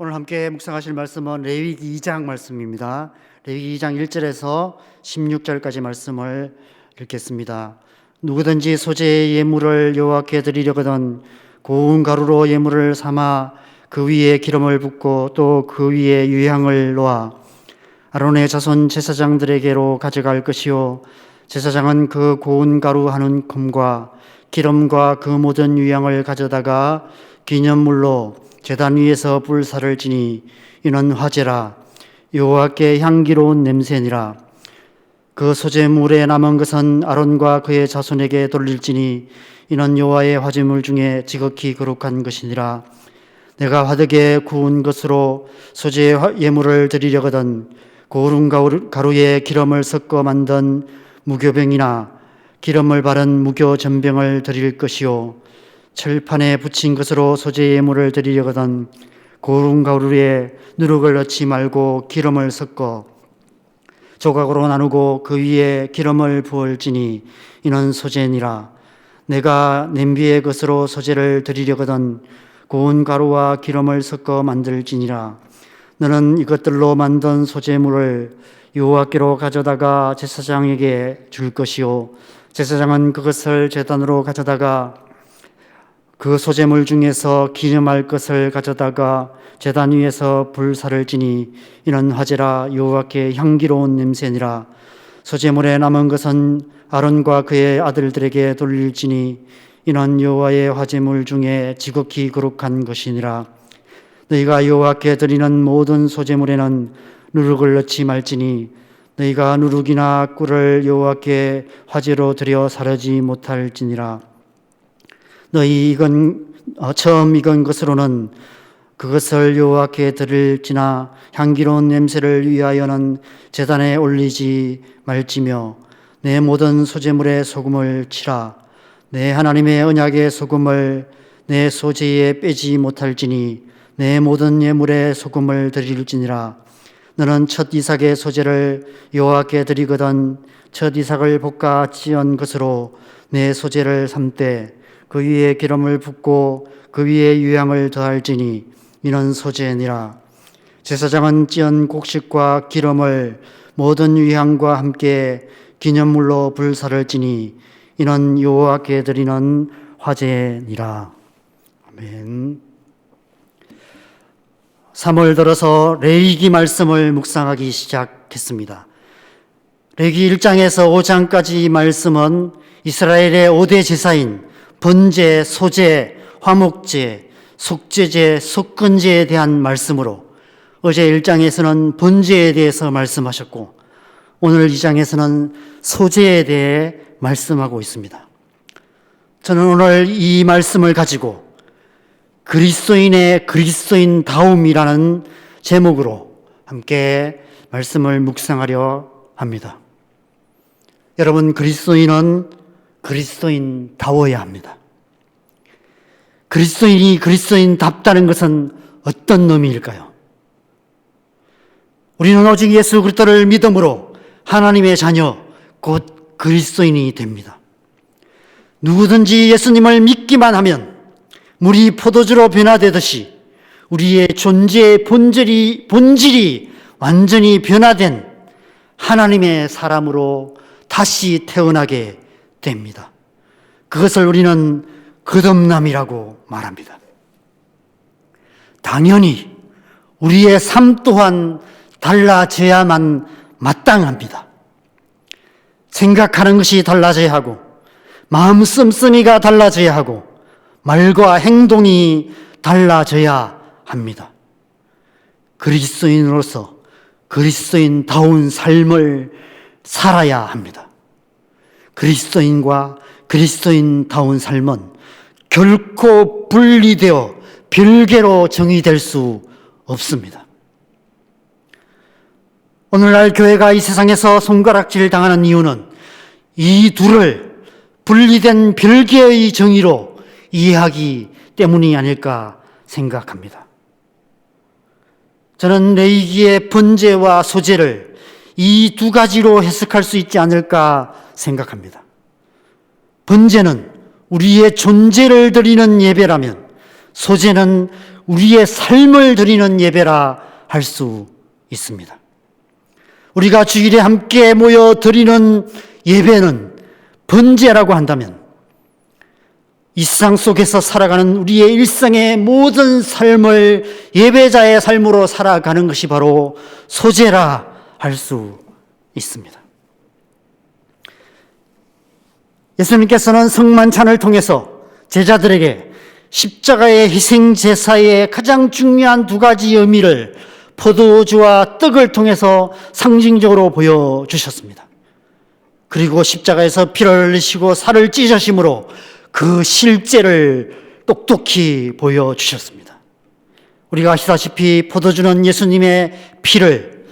오늘 함께 묵상하실 말씀은 레위기 2장 말씀입니다. 레위기 2장 1절에서 16절까지 말씀을 읽겠습니다. 누구든지 소재의 예물을 여호와께 드리려거든 고운 가루로 예물을 삼아 그 위에 기름을 붓고 또 그 위에 유향을 놓아 아론의 자손 제사장들에게로 가져갈 것이요 제사장은 그 고운 가루 한 움큼과 기름과 그 모든 유향을 가져다가 기념물로 제단 위에서 불사를 지니 이는 화제라 여호와께 향기로운 냄새니라. 그 소재물에 남은 것은 아론과 그의 자손에게 돌릴지니 이는 여호와의 화제물 중에 지극히 거룩한 것이니라. 내가 화덕에 구운 것으로 소재의 예물을 드리려거든 고운 가루에 기름을 섞어 만든 무교병이나 기름을 바른 무교전병을 드릴 것이요 철판에 붙인 것으로 소재 예물을 드리려거든 고운 가루에 누룩을 넣지 말고 기름을 섞어 조각으로 나누고 그 위에 기름을 부을지니 이는 소재니라. 내가 냄비의 것으로 소재를 드리려거든 고운 가루와 기름을 섞어 만들지니라. 너는 이것들로 만든 소재물을 여호와께로 가져다가 제사장에게 줄 것이요 제사장은 그것을 제단으로 가져다가 그 소재물 중에서 기념할 것을 가져다가 제단 위에서 불사를 지니 이는 화제라 여호와께 향기로운 냄새니라. 소재물에 남은 것은 아론과 그의 아들들에게 돌릴지니 이는 여호와의 화제물 중에 지극히 거룩한 것이니라. 너희가 여호와께 드리는 모든 소재물에는 누룩을 넣지 말지니 너희가 누룩이나 꿀을 여호와께 화제로 드려 사르지 못할지니라. 너희 처음 익은 것으로는 그것을 여호와께 드릴지나 향기로운 냄새를 위하여는 제단에 올리지 말지며 내 모든 소재물에 소금을 치라. 내 하나님의 언약의 소금을 내 소재에 빼지 못할지니 내 모든 예물에 소금을 드릴지니라. 너는 첫 이삭의 소재를 여호와께 드리거든 첫 이삭을 볶아 찌은 것으로 내 소재를 삼되 그 위에 기름을 붓고 그 위에 유향을 더할지니 이는 소재니라. 제사장은 찌은 곡식과 기름을 모든 유향과 함께 기념물로 불사를 지니 이는 여호와께 드리는 화제니라. 아멘. 3월 들어서 레위기 말씀을 묵상하기 시작했습니다. 레위기 1장에서 5장까지 말씀은 이스라엘의 5대 제사인 번제, 소제, 화목제, 속죄제, 속건제에 대한 말씀으로 어제 1장에서는 번제에 대해서 말씀하셨고 오늘 2장에서는 소제에 대해 말씀하고 있습니다. 저는 오늘 이 말씀을 가지고 그리스도인의 그리스도인다움이라는 제목으로 함께 말씀을 묵상하려 합니다. 여러분, 그리스도인은 그리스도인다워야 합니다. 그리스도인이 그리스도인답다는 것은 어떤 의미일까요? 우리는 오직 예수 그리스도를 믿음으로 하나님의 자녀, 곧 그리스도인이 됩니다. 누구든지 예수님을 믿기만 하면 물이 포도주로 변화되듯이 우리의 존재의 본질이 완전히 변화된 하나님의 사람으로 다시 태어나게 됩니다. 그것을 우리는 거듭남이라고 말합니다. 당연히 우리의 삶 또한 달라져야만 마땅합니다. 생각하는 것이 달라져야 하고 마음 씀씀이가 달라져야 하고 말과 행동이 달라져야 합니다. 그리스도인으로서 그리스도인다운 삶을 살아야 합니다. 그리스도인과 그리스도인다운 삶은 결코 분리되어 별개로 정의될 수 없습니다. 오늘날 교회가 이 세상에서 손가락질 당하는 이유는 이 둘을 분리된 별개의 정의로 이해하기 때문이 아닐까 생각합니다. 저는 레위기의 번제와 소제를 이 두 가지로 해석할 수 있지 않을까 생각합니다. 번제는 우리의 존재를 드리는 예배라면 소제는 우리의 삶을 드리는 예배라 할 수 있습니다. 우리가 주일에 함께 모여 드리는 예배는 번제라고 한다면 이 세상 속에서 살아가는 우리의 일상의 모든 삶을 예배자의 삶으로 살아가는 것이 바로 소제라 할 수 있습니다. 예수님께서는 성만찬을 통해서 제자들에게 십자가의 희생 제사의 가장 중요한 두 가지 의미를 포도주와 떡을 통해서 상징적으로 보여주셨습니다. 그리고 십자가에서 피를 흘리시고 살을 찢으심으로 그 실제를 똑똑히 보여주셨습니다. 우리가 아시다시피 포도주는 예수님의 피를,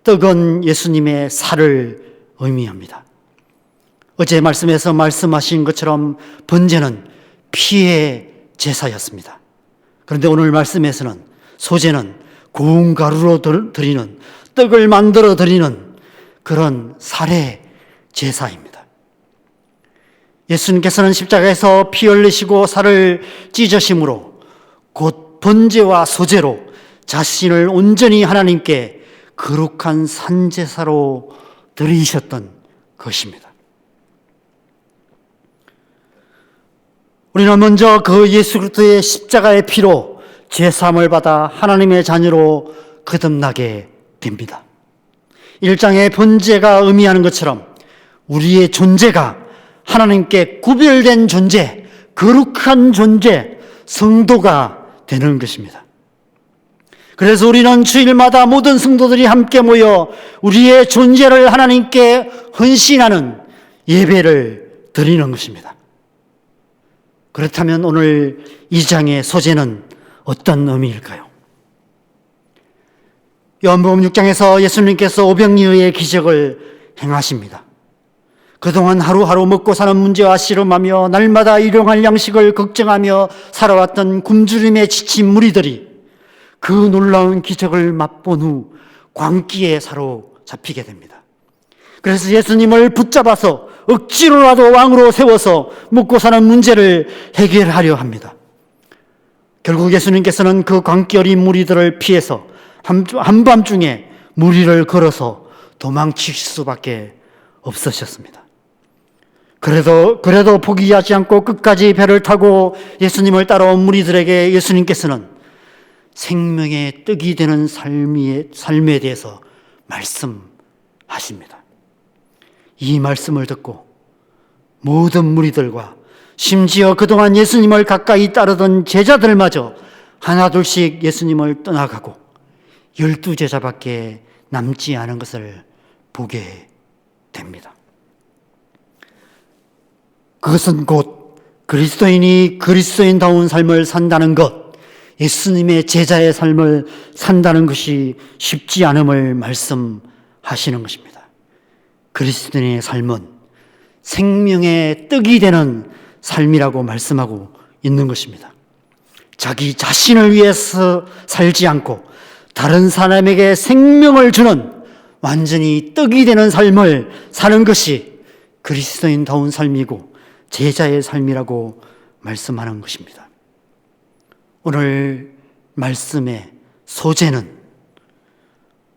떡은 예수님의 살을 의미합니다. 어제 말씀에서 말씀하신 것처럼 번제는 피의 제사였습니다. 그런데 오늘 말씀에서는 소제는 고운 가루로 드리는, 떡을 만들어 드리는 그런 살의 제사입니다. 예수님께서는 십자가에서 피 흘리시고 살을 찢으심으로 곧 번제와 소제로 자신을 온전히 하나님께 거룩한 산제사로 드리셨던 것입니다. 우리는 먼저 그 예수 그리스도의 십자가의 피로 제사함을 받아 하나님의 자녀로 거듭나게 됩니다. 1장의 번제가 의미하는 것처럼 우리의 존재가 하나님께 구별된 존재, 거룩한 존재, 성도가 되는 것입니다. 그래서 우리는 주일마다 모든 성도들이 함께 모여 우리의 존재를 하나님께 헌신하는 예배를 드리는 것입니다. 그렇다면 오늘 2장의 소제는 어떤 의미일까요? 요한복음 6장에서 예수님께서 오병이어의 기적을 행하십니다. 그동안 하루하루 먹고 사는 문제와 씨름하며 날마다 일용할 양식을 걱정하며 살아왔던 굶주림에 지친 무리들이 그 놀라운 기적을 맛본 후 광기에 사로잡히게 됩니다. 그래서 예수님을 붙잡아서 억지로라도 왕으로 세워서 먹고 사는 문제를 해결하려 합니다. 결국 예수님께서는 그 광기 어린 무리들을 피해서 한밤중에 무리를 걸어서 도망칠 수밖에 없으셨습니다. 그래도 포기하지 않고 끝까지 배를 타고 예수님을 따라온 무리들에게 예수님께서는 생명의 떡이 되는 삶에 대해서 말씀하십니다. 이 말씀을 듣고 모든 무리들과 심지어 그동안 예수님을 가까이 따르던 제자들마저 하나둘씩 예수님을 떠나가고 12제자밖에 남지 않은 것을 보게 됩니다. 그것은 곧 그리스도인이 그리스도인다운 삶을 산다는 것, 예수님의 제자의 삶을 산다는 것이 쉽지 않음을 말씀하시는 것입니다. 그리스도인의 삶은 생명의 떡이 되는 삶이라고 말씀하고 있는 것입니다. 자기 자신을 위해서 살지 않고 다른 사람에게 생명을 주는 완전히 떡이 되는 삶을 사는 것이 그리스도인다운 삶이고 제자의 삶이라고 말씀하는 것입니다. 오늘 말씀의 소제는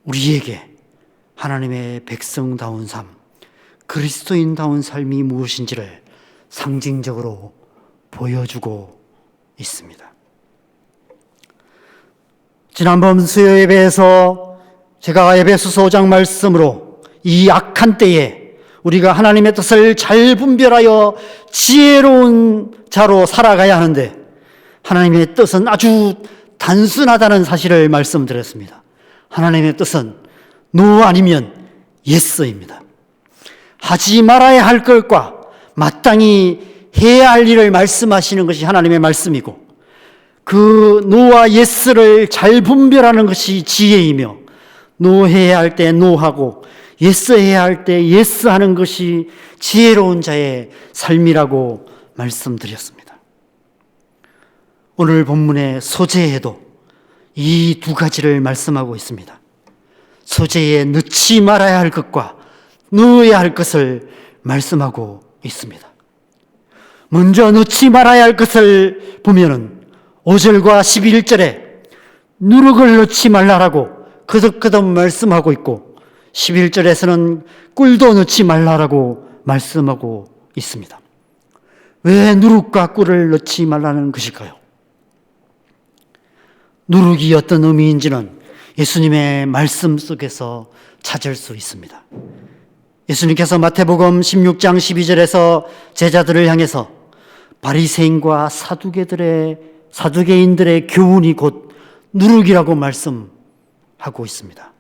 우리에게 하나님의 백성다운 삶, 그리스도인다운 삶이 무엇인지를 상징적으로 보여주고 있습니다. 지난번 수요 예배에서 제가 에베소서 5장 말씀으로 이 악한 때에 우리가 하나님의 뜻을 잘 분별하여 지혜로운 자로 살아가야 하는데 하나님의 뜻은 아주 단순하다는 사실을 말씀드렸습니다. 하나님의 뜻은 노 아니면 예스입니다. 하지 말아야 할 것과 마땅히 해야 할 일을 말씀하시는 것이 하나님의 말씀이고 그 노와 예스를 잘 분별하는 것이 지혜이며 노해야 할 때 노하고 예스해야 할 때 예스하는 것이 지혜로운 자의 삶이라고 말씀드렸습니다. 오늘 본문의 소제에도 이 두 가지를 말씀하고 있습니다. 소제에 넣지 말아야 할 것과 넣어야 할 것을 말씀하고 있습니다. 먼저 넣지 말아야 할 것을 보면은 5절과 11절에 누룩을 넣지 말라라고 거듭거듭 말씀하고 있고 11절에서는 꿀도 넣지 말라라고 말씀하고 있습니다. 왜 누룩과 꿀을 넣지 말라는 것일까요? 누룩이 어떤 의미인지는 예수님의 말씀 속에서 찾을 수 있습니다. 예수님께서 마태복음 16장 12절에서 제자들을 향해서 바리새인과 사두개인들의 교훈이 곧 누룩이라고 말씀하고 있습니다.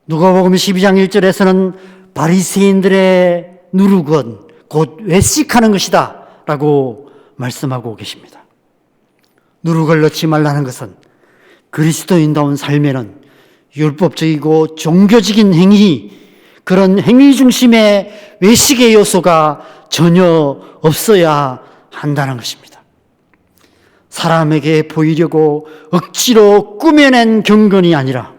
누가복음 12장 1절에서는 바리새인들의 누룩은 곧 외식하는 것이다 라고 말씀하고 계십니다. 누룩을 넣지 말라는 것은 그리스도인다운 삶에는 율법적이고 종교적인 행위, 그런 행위 중심의 외식의 요소가 전혀 없어야 한다는 것입니다. 사람에게 보이려고 억지로 꾸며낸 경건이 아니라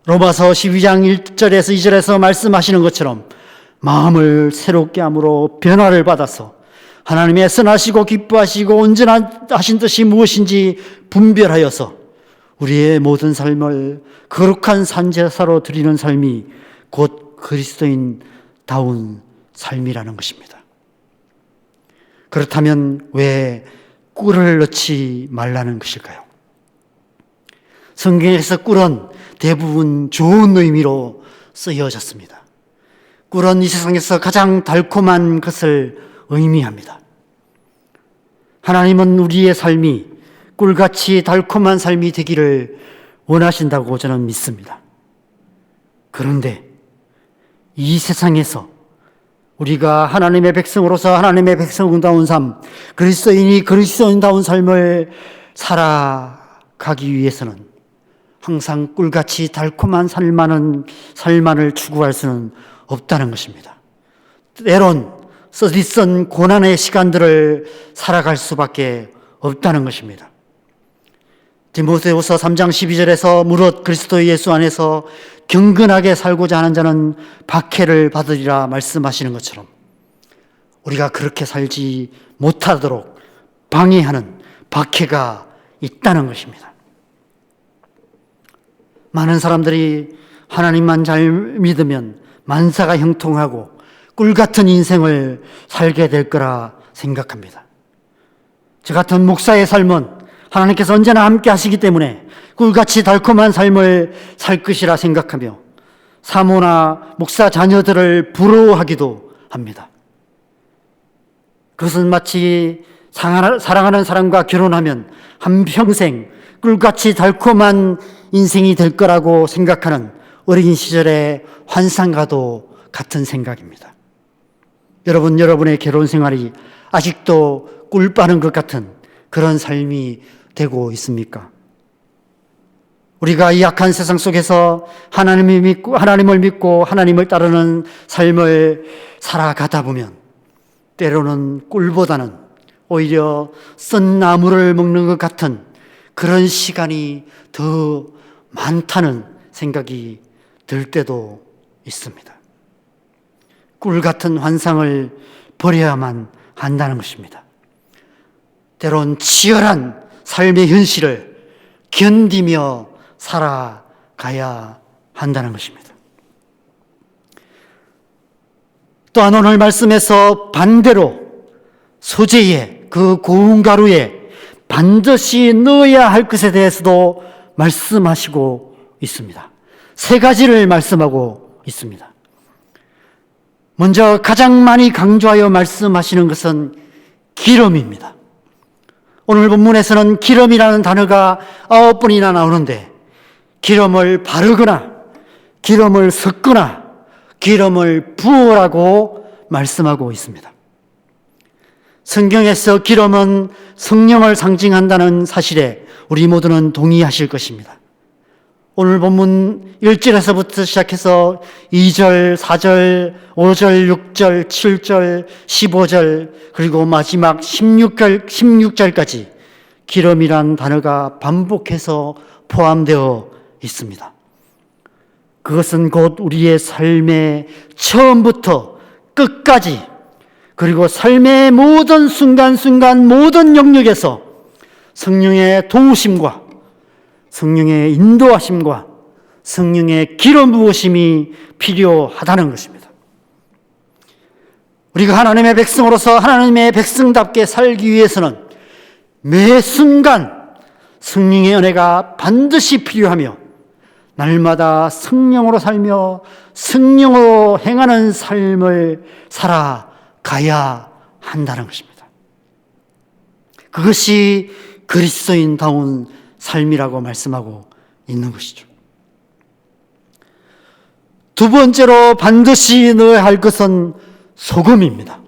로마서 12장 1절에서 2절에서 말씀하시는 것처럼 마음을 새롭게 함으로 변화를 받아서 하나님의 선하시고 기뻐하시고 온전하신 뜻이 무엇인지 분별하여서 우리의 모든 삶을 거룩한 산제사로 드리는 삶이 곧 그리스도인다운 삶이라는 것입니다. 그렇다면 왜 꿀을 넣지 말라는 것일까요? 성경에서 꿀은 대부분 좋은 의미로 쓰여졌습니다. 꿀은 이 세상에서 가장 달콤한 것을 의미합니다. 하나님은 우리의 삶이 꿀같이 달콤한 삶이 되기를 원하신다고 저는 믿습니다. 그런데 이 세상에서 우리가 하나님의 백성으로서 하나님의 백성다운 삶, 그리스도인이 그리스도인다운 삶을 살아가기 위해서는 항상 꿀같이 달콤한 삶만을 추구할 수는 없다는 것입니다. 때론 쓰디쓴 고난의 시간들을 살아갈 수밖에 없다는 것입니다. 디모데후서 3장 12절에서 무릇 그리스도 예수 안에서 경건하게 살고자 하는 자는 박해를 받으리라 말씀하시는 것처럼 우리가 그렇게 살지 못하도록 방해하는 박해가 있다는 것입니다. 많은 사람들이 하나님만 잘 믿으면 만사가 형통하고 꿀같은 인생을 살게 될 거라 생각합니다. 저 같은 목사의 삶은 하나님께서 언제나 함께 하시기 때문에 꿀같이 달콤한 삶을 살 것이라 생각하며 사모나 목사 자녀들을 부러워하기도 합니다. 그것은 마치 사랑하는 사람과 결혼하면 한평생 꿀같이 달콤한 인생이 될 거라고 생각하는 어린 시절의 환상과도 같은 생각입니다. 여러분의 결혼 생활이 아직도 꿀 빠는 것 같은 그런 삶이 되고 있습니까? 우리가 이 악한 세상 속에서 하나님을 믿고 하나님을 따르는 삶을 살아가다 보면 때로는 꿀보다는 오히려 쓴 나무를 먹는 것 같은 그런 시간이 더 많다는 생각이 들 때도 있습니다. 꿀 같은 환상을 버려야만 한다는 것입니다. 때론 치열한 삶의 현실을 견디며 살아가야 한다는 것입니다. 또한 오늘 말씀에서 반대로 소재에 그 고운 가루에 반드시 넣어야 할 것에 대해서도 말씀하시고 있습니다. 세 가지를 말씀하고 있습니다. 먼저 가장 많이 강조하여 말씀하시는 것은 기름입니다. 오늘 본문에서는 기름이라는 단어가 9번이나 나오는데 기름을 바르거나 기름을 섞거나 기름을 부으라고 말씀하고 있습니다. 성경에서 기름은 성령을 상징한다는 사실에 우리 모두는 동의하실 것입니다. 오늘 본문 1절에서부터 시작해서 2절, 4절, 5절, 6절, 7절, 15절 그리고 마지막 16절까지 기름이란 단어가 반복해서 포함되어 있습니다. 그것은 곧 우리의 삶의 처음부터 끝까지 그리고 삶의 모든 순간순간 모든 영역에서 성령의 도우심과 성령의 인도하심과 성령의 기름 부으심이 필요하다는 것입니다. 우리가 하나님의 백성으로서 하나님의 백성답게 살기 위해서는 매 순간 성령의 은혜가 반드시 필요하며 날마다 성령으로 살며 성령으로 행하는 삶을 살아가야 한다는 것입니다. 그것이 그리스도인다운 삶이라고 말씀하고 있는 것이죠. 두 번째로 반드시 넣어야 할 것은 소금입니다.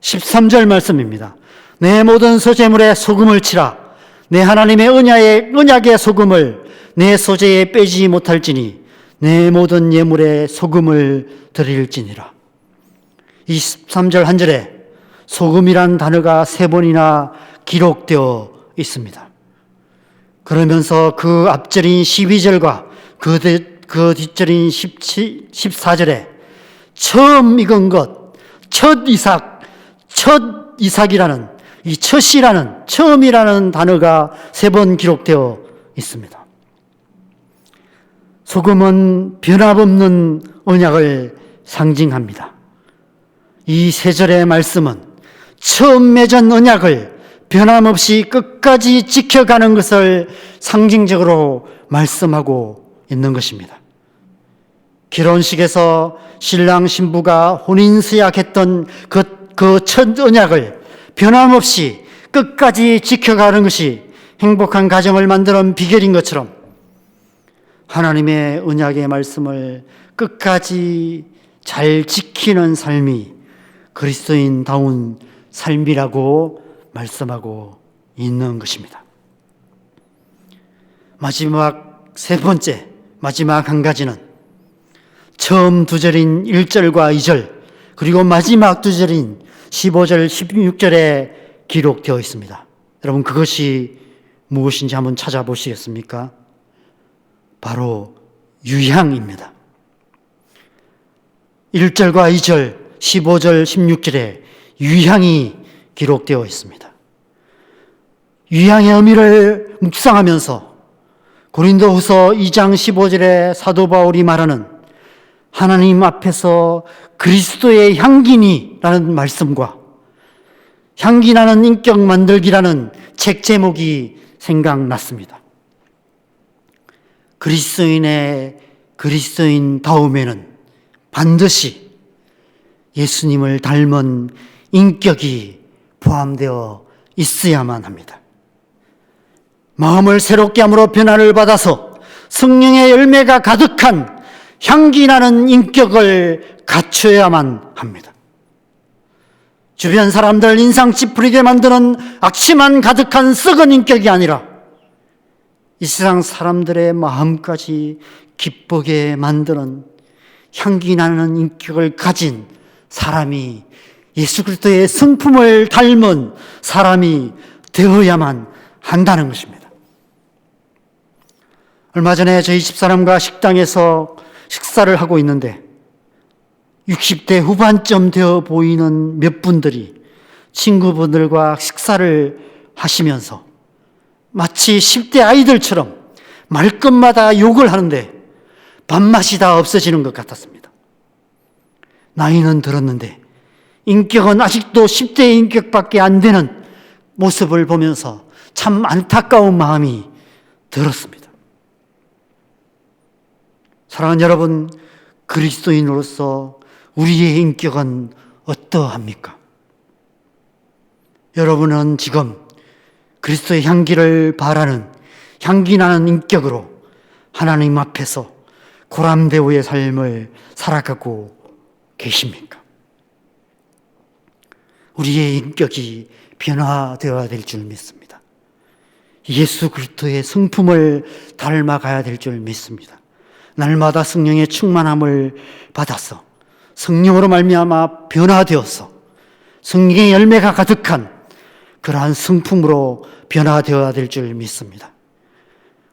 13절 말씀입니다. 내 모든 소재물에 소금을 치라. 내 하나님의 언약의 소금을 내 소재에 빼지 못할지니 내 모든 예물에 소금을 드릴지니라. 23절 한 절에 소금이란 단어가 3번이나 기록되어 있습니다. 그러면서 그 앞절인 12절과 그 뒷절인 14절에 처음 익은 것, 첫 이삭이라는 이 첫이라는 처음이라는 단어가 3번 기록되어 있습니다. 소금은 변함없는 언약을 상징합니다. 이 3절의 말씀은 처음 맺은 언약을 변함없이 끝까지 지켜가는 것을 상징적으로 말씀하고 있는 것입니다. 결혼식에서 신랑 신부가 혼인서약했던 그 첫 언약을 변함없이 끝까지 지켜가는 것이 행복한 가정을 만드는 비결인 것처럼 하나님의 언약의 말씀을 끝까지 잘 지키는 삶이 그리스도인다운 삶이라고 말씀하고 있는 것입니다. 마지막 마지막 한 가지는 처음 2절인 1절과 2절 그리고 마지막 2절인 15절, 16절에 기록되어 있습니다. 여러분 그것이 무엇인지 한번 찾아보시겠습니까? 바로 유향입니다. 1절과 2절, 15절, 16절에 유향이 기록되어 있습니다. 유향의 의미를 묵상하면서 고린도후서 2장 15절에 사도 바울이 말하는 하나님 앞에서 그리스도의 향기니라는 말씀과 향기나는 인격 만들기라는 책 제목이 생각났습니다. 그리스도인다움에는 반드시 예수님을 닮은 인격이 포함되어 있어야만 합니다. 마음을 새롭게 함으로 변화를 받아서 성령의 열매가 가득한 향기나는 인격을 갖춰야만 합니다. 주변 사람들 인상 찌푸리게 만드는 악취만 가득한 썩은 인격이 아니라 이 세상 사람들의 마음까지 기쁘게 만드는 향기나는 인격을 가진 사람이 예수 그리스도의 성품을 닮은 사람이 되어야만 한다는 것입니다. 얼마 전에 저희 집사람과 식당에서 식사를 하고 있는데 60대 후반쯤 되어 보이는 몇 분들이 친구분들과 식사를 하시면서 마치 10대 아이들처럼 말끝마다 욕을 하는데 밥맛이 다 없어지는 것 같았습니다. 나이는 들었는데 인격은 아직도 10대의 인격밖에 안 되는 모습을 보면서 참 안타까운 마음이 들었습니다. 사랑하는 여러분, 그리스도인으로서 우리의 인격은 어떠합니까? 여러분은 지금 그리스도의 향기를 바라는 향기나는 인격으로 하나님 앞에서 고람배우의 삶을 살아가고 계십니까? 우리의 인격이 변화되어야 될 줄 믿습니다. 예수 그리스도의 성품을 닮아가야 될 줄 믿습니다. 날마다 성령의 충만함을 받아서 성령으로 말미암아 변화되어서 성령의 열매가 가득한 그러한 성품으로 변화되어야 될 줄 믿습니다.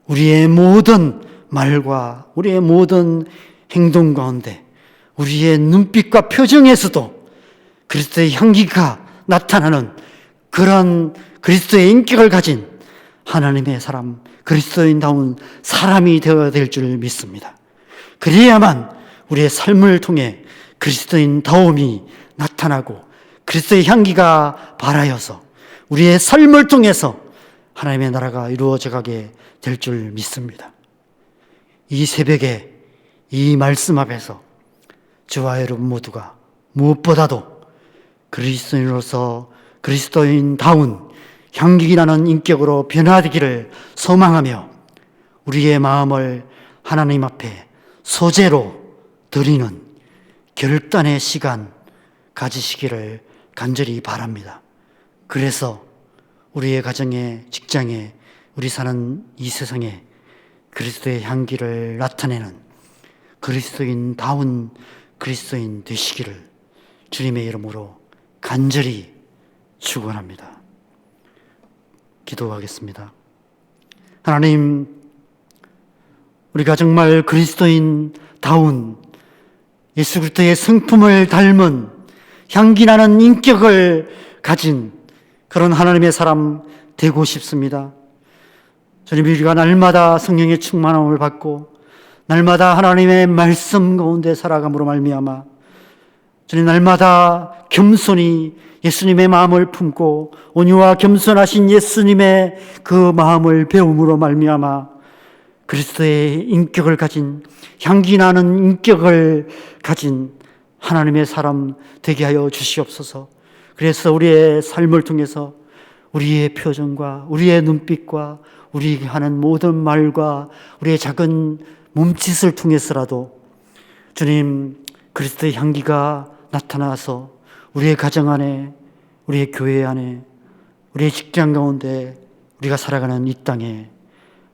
우리의 모든 말과 우리의 모든 행동 가운데 우리의 눈빛과 표정에서도 그리스도의 향기가 나타나는 그런 그리스도의 인격을 가진 하나님의 사람, 그리스도인다운 사람이 되어야 될 줄 믿습니다. 그래야만 우리의 삶을 통해 그리스도인다움이 나타나고 그리스도의 향기가 발하여서 우리의 삶을 통해서 하나님의 나라가 이루어져 가게 될 줄 믿습니다. 이 새벽에 이 말씀 앞에서 저와 여러분 모두가 무엇보다도 그리스도인으로서 그리스도인다운 향기 나는 인격으로 변화되기를 소망하며 우리의 마음을 하나님 앞에 소재로 드리는 결단의 시간 가지시기를 간절히 바랍니다. 그래서 우리의 가정에, 직장에, 우리 사는 이 세상에 그리스도의 향기를 나타내는 그리스도인다운 그리스도인 되시기를 주님의 이름으로 간절히 축원합니다. 기도하겠습니다. 하나님, 우리가 정말 그리스도인다운 예수 그리스도의 성품을 닮은 향기나는 인격을 가진 그런 하나님의 사람 되고 싶습니다. 주님, 우리가 날마다 성령의 충만함을 받고 날마다 하나님의 말씀 가운데 살아감으로 말미암아 주님, 날마다 겸손히 예수님의 마음을 품고 온유와 겸손하신 예수님의 그 마음을 배움으로 말미암아 그리스도의 인격을 가진 향기 나는 인격을 가진 하나님의 사람 되게 하여 주시옵소서. 그래서 우리의 삶을 통해서 우리의 표정과 우리의 눈빛과 우리가 하는 모든 말과 우리의 작은 몸짓을 통해서라도 주님 그리스도의 향기가 나타나서 우리의 가정 안에, 우리의 교회 안에, 우리의 직장 가운데 우리가 살아가는 이 땅에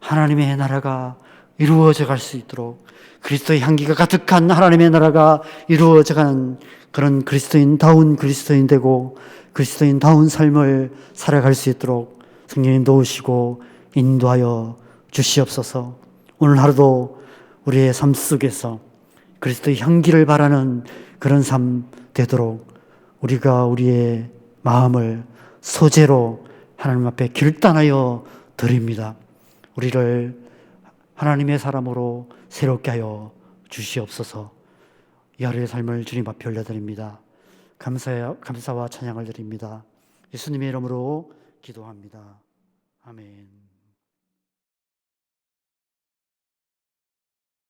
하나님의 나라가 이루어져 갈 수 있도록 그리스도의 향기가 가득한 하나님의 나라가 이루어져 가는 그런 그리스도인다운 그리스도인 되고 그리스도인다운 삶을 살아갈 수 있도록 성령님 도우시고 인도하여 주시옵소서. 오늘 하루도 우리의 삶 속에서 그리스도의 향기를 바라는 그런 삶 되도록 우리가 우리의 마음을 소재로 하나님 앞에 결단하여 드립니다. 우리를 하나님의 사람으로 새롭게 하여 주시옵소서. 이 하루의 삶을 주님 앞에 올려드립니다. 감사와 찬양을 드립니다. 예수님의 이름으로 기도합니다. 아멘.